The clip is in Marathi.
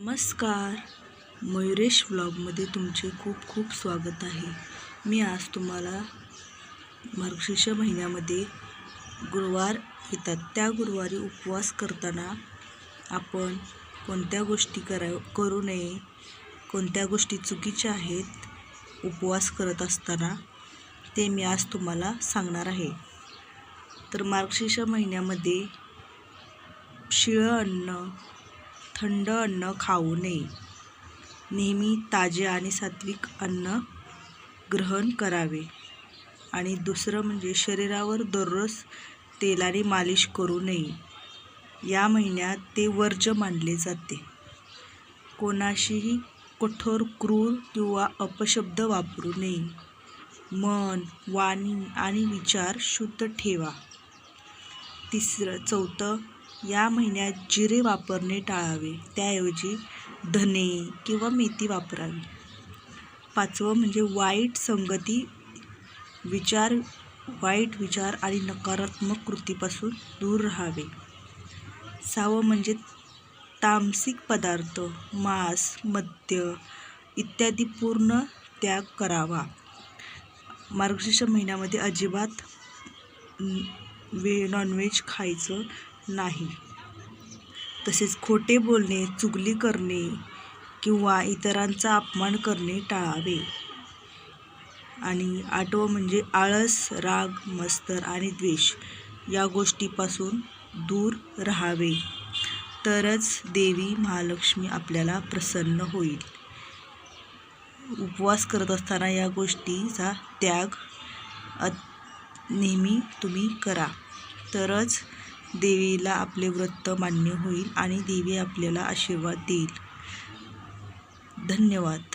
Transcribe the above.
नमस्कार, मयुरेश व्लॉगमध्ये तुमचे खूप खूप स्वागत आहे. मी आज तुम्हाला मार्गशीर्ष महिन्यामध्ये गुरुवार येतात, त्या गुरुवारी उपवास करताना आपण कोणत्या गोष्टी करू नये, कोणत्या गोष्टी चुकीच्या आहेत उपवास करत असताना, ते मी आज तुम्हाला सांगणार आहे. तर मार्गशीर्ष महिन्यामध्ये शिळं अन्न, थंड अन्न खाऊ नये. नेहमी ताजे आणि सात्विक अन्न ग्रहण करावे. आणि दुसरं म्हणजे शरीरावर दररोज तेलाने मालिश करू नये. या महिन्यात ते वर्ज्य मानले जाते. कोणाशीही कठोर, क्रूर किंवा अपशब्द वापरू नये. मन, वाणी आणि विचार शुद्ध ठेवा. चौथं, या महिन्यात जिरे वापरणे टाळावे, त्याऐवजी धने किंवा मेथी वापरावी. पाचवं म्हणजे वाईट संगती, वाईट विचार आणि नकारात्मक कृतीपासून दूर राहावे. सहावं म्हणजे तामसिक पदार्थ, मांस, मद्य इत्यादी पूर्ण त्याग करावा. मार्गशीर्ष महिन्यामध्ये अजिबात नॉनव्हेज खायचं नाही. तसेच खोटे बोलणे, चुगली करणे किंवा इतरांचा अपमान करणे टाळावे. आणि आठवं म्हणजे आळस, राग, मत्सर आणि द्वेष या गोष्टीपासून दूर राहावे. तरच देवी महालक्ष्मी आपल्याला प्रसन्न होईल. उपवास करत असताना या गोष्टीचा त्याग नेहमी तुम्ही करा. तरच देवीला आपले व्रत मान्य होईल आणि देवी आपल्याला आशीर्वाद देईल. धन्यवाद.